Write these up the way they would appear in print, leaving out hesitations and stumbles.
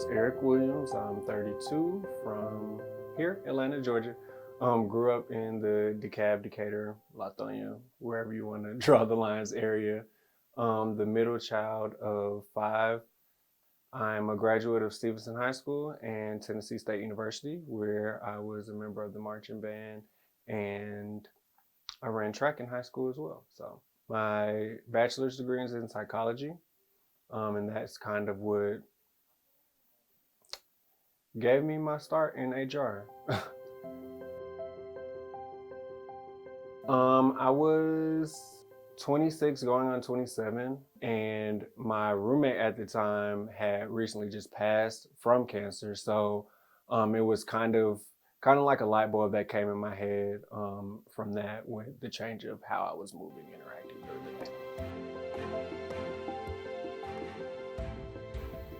is Eric Williams. I'm 32 from here, Atlanta, Georgia. Grew up in the DeKalb, Decatur, Lithonia, wherever you want to draw the lines area. The middle child of five. I'm a graduate of Stevenson High School and Tennessee State University, where I was a member of the marching band and I ran track in high school as well. So my bachelor's degree is in psychology, and that's kind of what gave me my start in HR. I was 26 going on 27, and my roommate at the time had recently just passed from cancer. So it was kind of like a light bulb that came in my head from that, with the change of how I was moving, interacting during the day.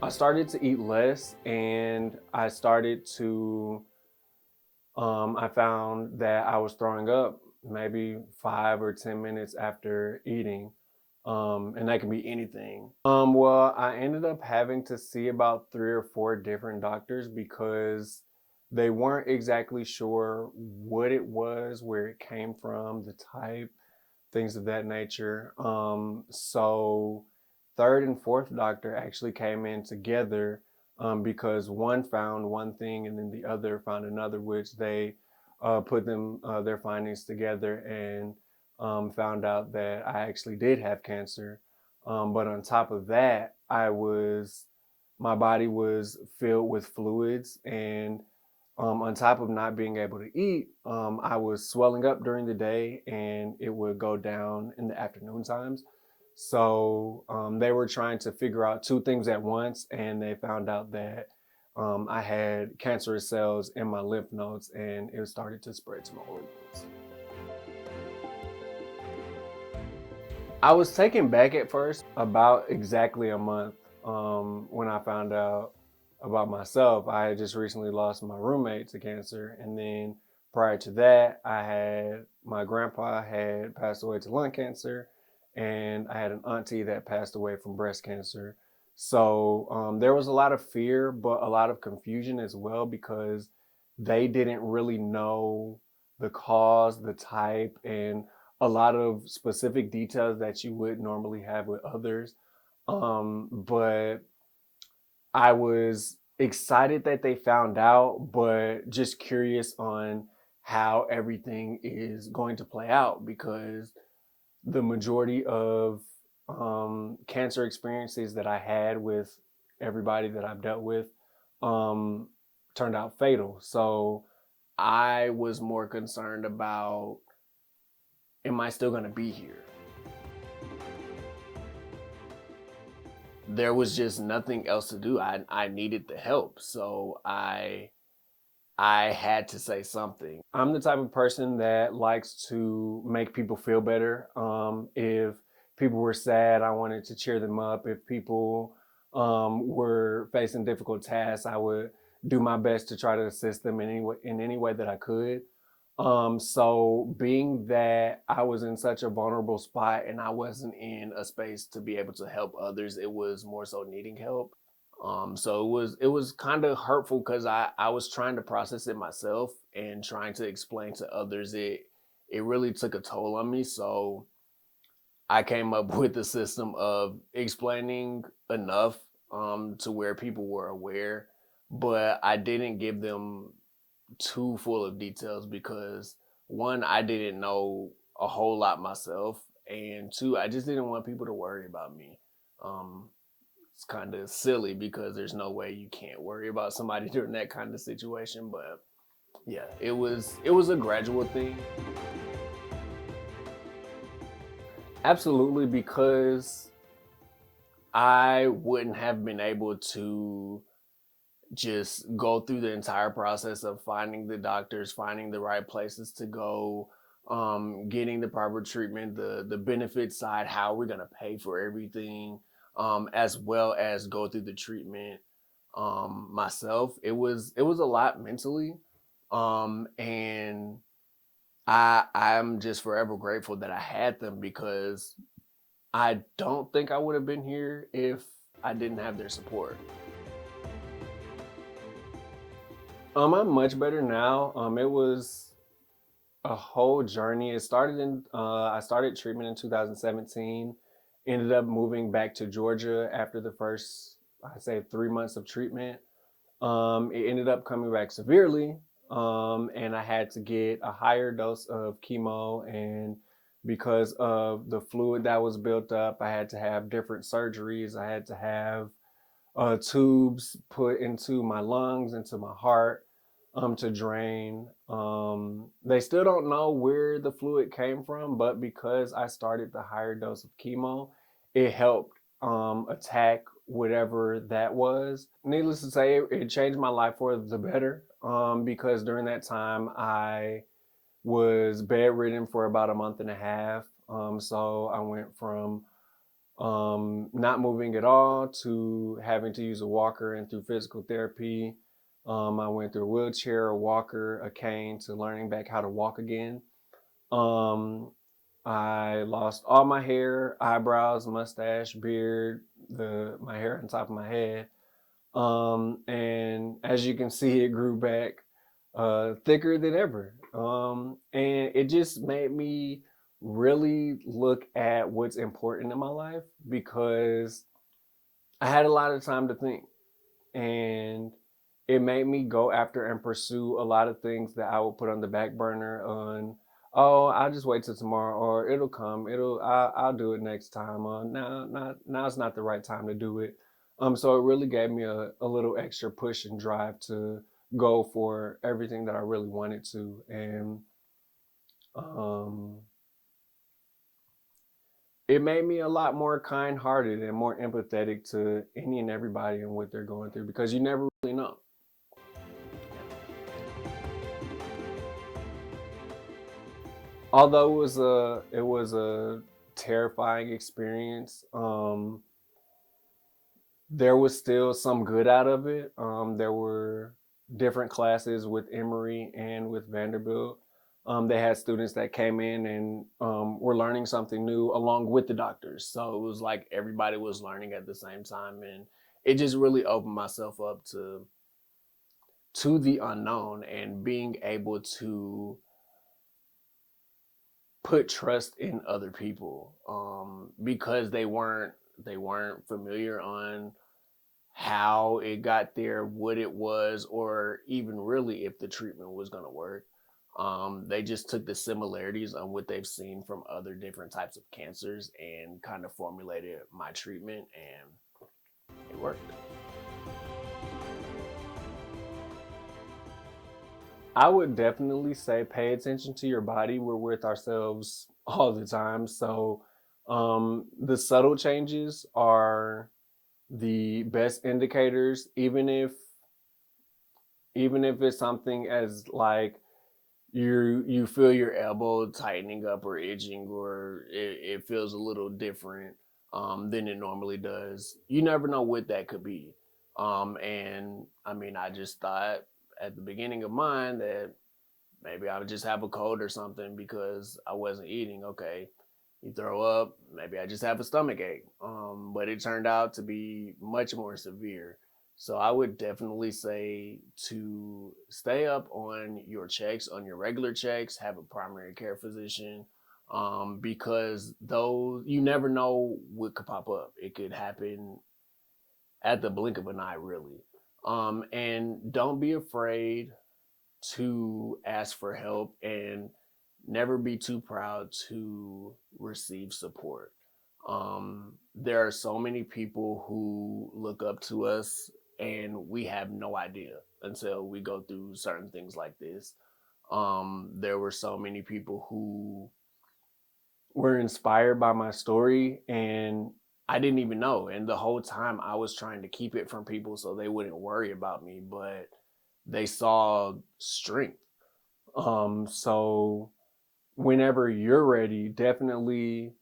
I started to eat less, and I started to I found that I was throwing up maybe 5 or 10 minutes after eating. And that can be anything. Well, I ended up having to see about 3 or 4 different doctors because they weren't exactly sure what it was, where it came from, the type, things of that nature. So third and fourth doctor actually came in together because one found one thing and then the other found another, which they put their findings together and found out that I actually did have cancer. But on top of that, my body was filled with fluids, and on top of not being able to eat, I was swelling up during the day and it would go down in the afternoon times. So they were trying to figure out 2 things at once, and they found out that I had cancerous cells in my lymph nodes, and it started to spread to my organs. I was taken back at first, about exactly a month when I found out about myself. I had just recently lost my roommate to cancer, and then prior to that, my grandpa had passed away to lung cancer, and I had an auntie that passed away from breast cancer. So there was a lot of fear, but a lot of confusion as well, because they didn't really know the cause, the type, and a lot of specific details that you would normally have with others. But I was excited that they found out, but just curious on how everything is going to play out, because the majority of cancer experiences that I had with everybody that I've dealt with turned out fatal. So I was more concerned about, am I still going to be here? There was just nothing else to do. I needed the help. So I had to say something. I'm the type of person that likes to make people feel better. If people were sad, I wanted to cheer them up. If people were facing difficult tasks, I would do my best to try to assist them in any way that I could. So being that I was in such a vulnerable spot and I wasn't in a space to be able to help others, it was more so needing help. So it was kind of hurtful because I was trying to process it myself and trying to explain to others. It really took a toll on me. So I came up with the system of explaining enough to where people were aware, but I didn't give them too full of details because, one, I didn't know a whole lot myself, and two, I just didn't want people to worry about me. It's kind of silly because there's no way you can't worry about somebody during that kind of situation, but yeah, it was a gradual thing. Absolutely, because I wouldn't have been able to just go through the entire process of finding the doctors, finding the right places to go, getting the proper treatment, the benefit side, how we're gonna pay for everything, as well as go through the treatment myself. It was a lot mentally, and I'm just forever grateful that I had them, because I don't think I would have been here if I didn't have their support. I'm much better now. It was a whole journey. It started in I started treatment in 2017. Ended up moving back to Georgia after the first, I'd say, 3 months of treatment. It ended up coming back severely, and I had to get a higher dose of chemo. And because of the fluid that was built up, I had to have different surgeries. I had to have tubes put into my lungs, into my heart, to drain. They still don't know where the fluid came from, but because I started the higher dose of chemo, it helped attack whatever that was. Needless to say, it changed my life for the better, because during that time I was bedridden for about a month and a half. So I went from not moving at all to having to use a walker, and through physical therapy, I went through a wheelchair, a walker, a cane, to learning back how to walk again. Um, I lost all my hair, eyebrows, mustache, beard, my hair on top of my head. And as you can see, it grew back thicker than ever. And it just made me really look at what's important in my life, because I had a lot of time to think, and it made me go after and pursue a lot of things that I would put on the back burner on. Oh, I'll just wait till tomorrow, or it'll come. I'll do it next time. Now's not the right time to do it. So it really gave me a little extra push and drive to go for everything that I really wanted to. And um, it made me a lot more kind-hearted and more empathetic to any and everybody and what they're going through, because you never really know. Although it was a terrifying experience, there was still some good out of it. There were different classes with Emory and with Vanderbilt. They had students that came in and were learning something new along with the doctors. So it was like everybody was learning at the same time, and it just really opened myself up to the unknown, and being able to put trust in other people, because they weren't familiar on how it got there, what it was, or even really if the treatment was going to work. They just took the similarities on what they've seen from other different types of cancers and kind of formulated my treatment, and it worked. I would definitely say pay attention to your body. We're with ourselves all the time. So the subtle changes are the best indicators, even if it's something as like you feel your elbow tightening up or itching, or it feels a little different than it normally does. You never know what that could be. And I mean, I just thought at the beginning of mine that maybe I would just have a cold or something because I wasn't eating. Okay, you throw up, maybe I just have a stomach ache. But it turned out to be much more severe. So I would definitely say to stay up on your checks, on your regular checks, have a primary care physician, because those, you never know what could pop up. It could happen at the blink of an eye, really. And don't be afraid to ask for help, and never be too proud to receive support. There are so many people who look up to us, and we have no idea until we go through certain things like this. There were so many people who were inspired by my story, and I didn't even know. And the whole time I was trying to keep it from people so they wouldn't worry about me, but they saw strength. So whenever you're ready, definitely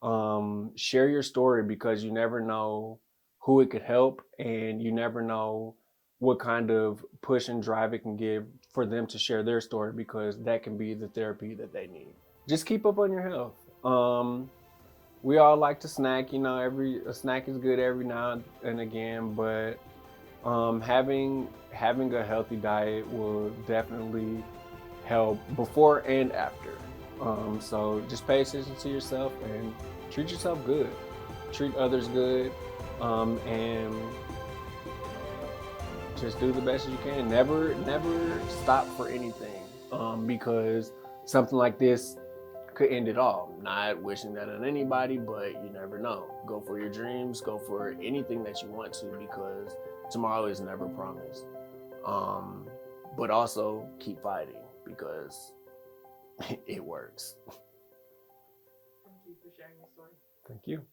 share your story, because you never know who it could help, and you never know what kind of push and drive it can give for them to share their story, because that can be the therapy that they need. Just keep up on your health. We all like to snack, every a snack is good every now and again, but Having a healthy diet will definitely help before and after. So just pay attention to yourself and treat yourself good, treat others good, and just do the best as you can. Never stop for anything, because something like this could end it all. Not wishing that on anybody, but you never know. Go for your dreams, go for anything that you want to, because tomorrow is never promised. But also keep fighting, because it works. Thank you for sharing your story. Thank you.